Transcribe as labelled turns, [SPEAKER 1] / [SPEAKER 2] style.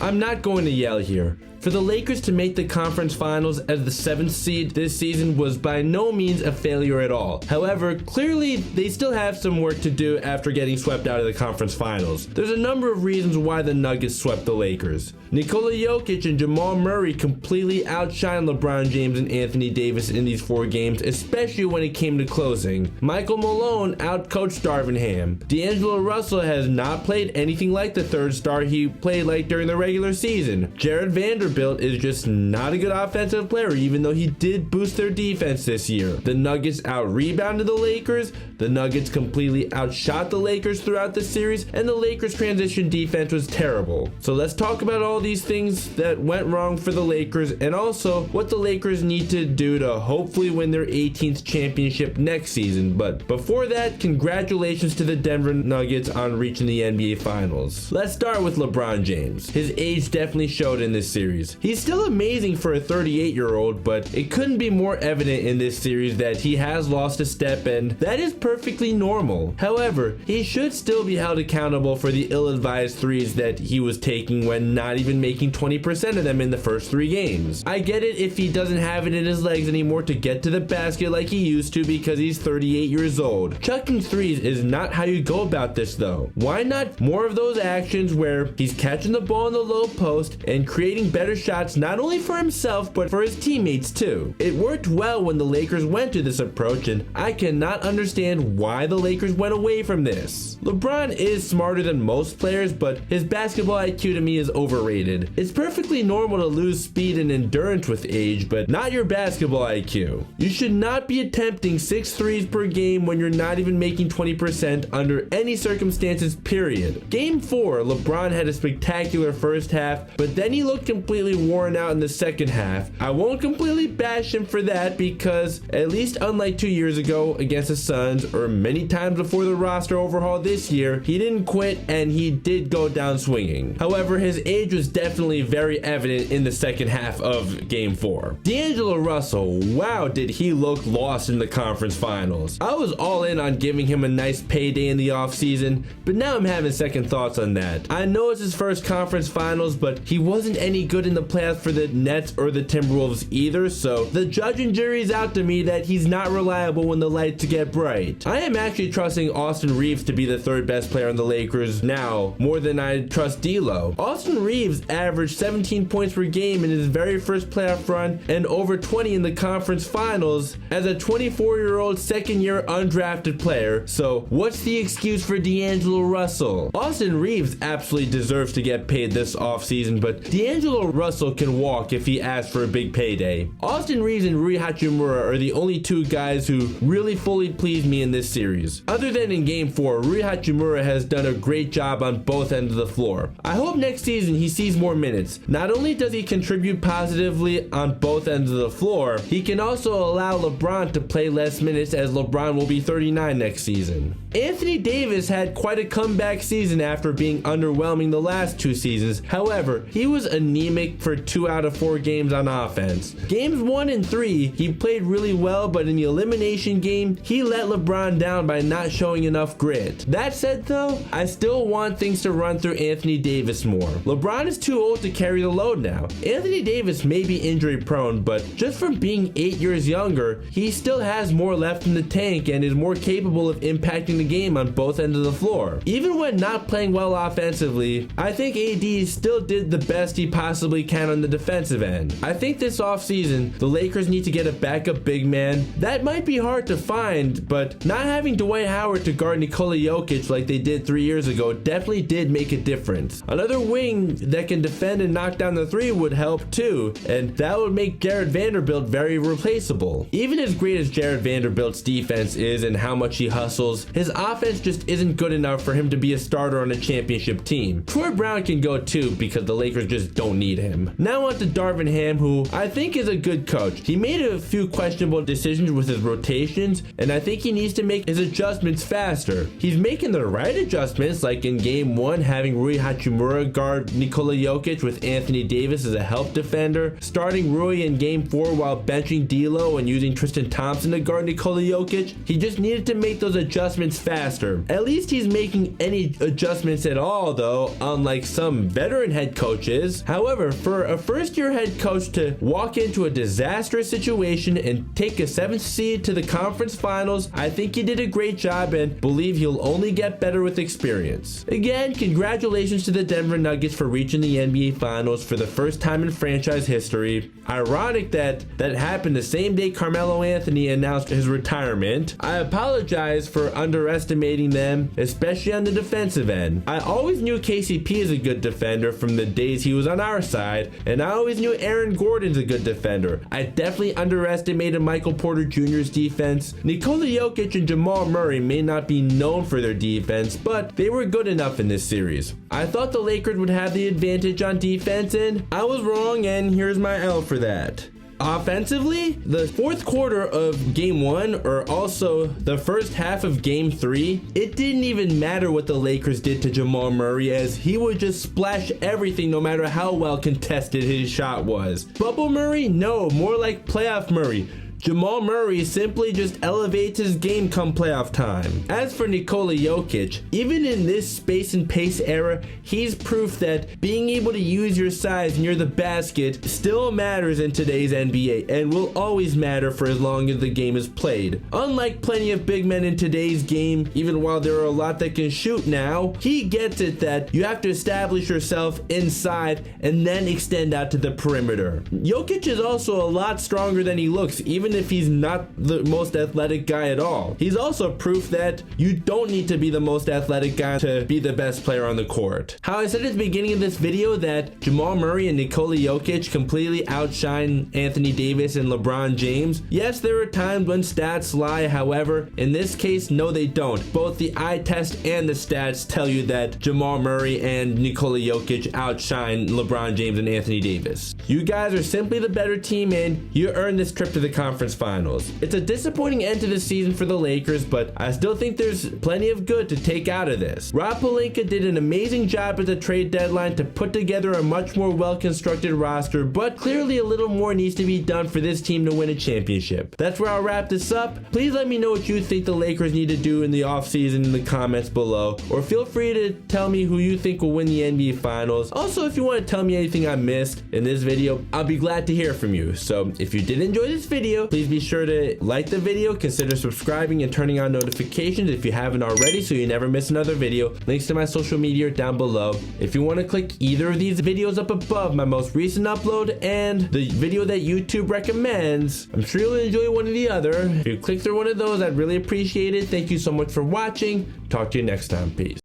[SPEAKER 1] I'm not going to yell here. For the Lakers to make the conference finals as the 7th seed this season was by no means a failure at all. However, clearly they still have some work to do after getting swept out of the conference finals. There's a number of reasons why the Nuggets swept the Lakers. Nikola Jokic and Jamal Murray completely outshined LeBron James and Anthony Davis in these 4 games, especially when it came to closing. Michael Malone outcoached Darvin Ham. D'Angelo Russell has not played anything like the third star he played like during the regular season. Jared Vanderbilt is just not a good offensive player, even though he did boost their defense this year. The Nuggets out-rebounded the Lakers, the Nuggets completely outshot the Lakers throughout the series, and the Lakers' transition defense was terrible. So let's talk about all these things that went wrong for the Lakers, and also what the Lakers need to do to hopefully win their 18th championship next season. But before that, congratulations to the Denver Nuggets on reaching the NBA Finals. Let's start with LeBron James. His age definitely showed in this series. He's still amazing for a 38-year-old, but it couldn't be more evident in this series that he has lost a step, and that is perfectly normal. However, he should still be held accountable for the ill-advised threes that he was taking when not even making 20% of them in the first 3 games. I get it if he doesn't have it in his legs anymore to get to the basket like he used to because he's 38 years old. Chucking threes is not how you go about this though. Why not more of those actions where he's catching the ball in the low post and creating better shots not only for himself but for his teammates too? It worked well when the Lakers went to this approach, and I cannot understand why the Lakers went away from this. LeBron is smarter than most players, but his basketball IQ to me is overrated. It's perfectly normal to lose speed and endurance with age, but not your basketball IQ. You should not be attempting 6 threes per game when you're not even making 20% under any circumstances, period. Game 4, LeBron had a spectacular first half, but then he looked completely worn out in the second half. I won't completely bash him for that because, at least unlike 2 years ago against the Suns, or many times before the roster overhaul this year, he didn't quit and he did go down swinging. However, his age was definitely very evident in the second half of Game 4. D'Angelo Russell, wow, did he look lost in the conference finals. I was all in on giving him a nice payday in the offseason, but now I'm having second thoughts on that. I know it's his first conference finals, but he wasn't any good in the playoffs for the Nets or the Timberwolves either, so the judge and jury's out to me that he's not reliable when the lights get bright. I am actually trusting Austin Reaves to be the 3rd best player on the Lakers now, more than I trust D'Lo. Austin Reaves averaged 17 points per game in his very first playoff run and over 20 in the conference finals as a 24-year-old second-year undrafted player, so what's the excuse for D'Angelo Russell? Austin Reaves absolutely deserves to get paid this offseason, but D'Angelo Russell can walk if he asks for a big payday. Austin Reaves and Rui Hachimura are the only 2 guys who really fully pleased me in this series. Other than in Game 4, Rui Hachimura has done a great job on both ends of the floor. I hope next season he sees more minutes. Not only does he contribute positively on both ends of the floor, he can also allow LeBron to play less minutes as LeBron will be 39 next season. Anthony Davis had quite a comeback season after being underwhelming the last 2 seasons. However, he was anemic for 2 out of 4 games on offense. Games 1 and 3, he played really well, but in the elimination game, he let LeBron down by not showing enough grit. That said though, I still want things to run through Anthony Davis more. LeBron is too old to carry the load now. Anthony Davis may be injury prone, but just from being 8 years younger, he still has more left in the tank and is more capable of impacting the game on both ends of the floor. Even when not playing well offensively, I think AD still did the best he possibly can on the defensive end. I think this offseason, the Lakers need to get a backup big man. That might be hard to find, but not having Dwight Howard to guard Nikola Jokic like they did 3 years ago definitely did make a difference. Another wing that can defend and knock down the 3 would help too, and that would make Jared Vanderbilt very replaceable. Even as great as Jared Vanderbilt's defense is and how much he hustles, his offense just isn't good enough for him to be a starter on a championship team. Troy Brown can go too because the Lakers just don't need him. Now on to Darvin Ham, who I think is a good coach. He made a few questionable decisions with his rotations, and I think he needs to make his adjustments faster. He's making the right adjustments, like in Game 1 having Rui Hachimura guard Nikola Jokic with Anthony Davis as a help defender, starting Rui in Game 4 while benching D'Lo and using Tristan Thompson to guard Nikola Jokic. He just needed to make those adjustments faster. At least he's making any adjustments at all though, unlike some veteran veteran head coaches. However, for a first-year head coach to walk into a disastrous situation and take a 7th seed to the conference finals, I think he did a great job and believe he'll only get better with experience. Again, congratulations to the Denver Nuggets for reaching the NBA Finals for the first time in franchise history. Ironic that happened the same day Carmelo Anthony announced his retirement. I apologize for underestimating them, especially on the defensive end. I always knew KCP is a good defender from the days he was on our side, and I always knew Aaron Gordon's a good defender. I definitely underestimated Michael Porter Jr.'s defense. Nikola Jokic and Jamal Murray may not be known for their defense, but they were good enough in this series. I thought the Lakers would have the advantage on defense, and I was wrong, and here's my L for that. Offensively, the fourth quarter of game 1, or also the first half of game 3, it didn't even matter what the Lakers did to Jamal Murray, as he would just splash everything no matter how well contested his shot was. Bubble Murray? No, more like playoff Murray. Jamal Murray simply just elevates his game come playoff time. As for Nikola Jokic, even in this space and pace era, he's proof that being able to use your size near the basket still matters in today's NBA and will always matter for as long as the game is played. Unlike plenty of big men in today's game, even while there are a lot that can shoot now, he gets it that you have to establish yourself inside and then extend out to the perimeter. Jokic is also a lot stronger than he looks, even if he's not the most athletic guy at all. He's also proof that you don't need to be the most athletic guy to be the best player on the court. How I said at the beginning of this video that Jamal Murray and Nikola Jokic completely outshine Anthony Davis and LeBron James. Yes, there are times when stats lie. However, in this case, no, they don't. Both the eye test and the stats tell you that Jamal Murray and Nikola Jokic outshine LeBron James and Anthony Davis. You guys are simply the better team, and you earned this trip to the conference finals. It's a disappointing end to the season for the Lakers, but I still think there's plenty of good to take out of this. Rob Pelinka did an amazing job at the trade deadline to put together a much more well-constructed roster, but clearly a little more needs to be done for this team to win a championship. That's where I'll wrap this up. Please let me know what you think the Lakers need to do in the offseason in the comments below, or feel free to tell me who you think will win the NBA Finals. Also, if you want to tell me anything I missed in this video, I'll be glad to hear from you. So if you did enjoy this video, please be sure to like the video, consider subscribing and turning on notifications if you haven't already so you never miss another video. Links to my social media are down below. If you want to click either of these videos up above, my most recent upload and the video that YouTube recommends, I'm sure you'll enjoy one or the other. If you click through one of those, I'd really appreciate it. Thank you so much for watching. Talk to you next time. Peace.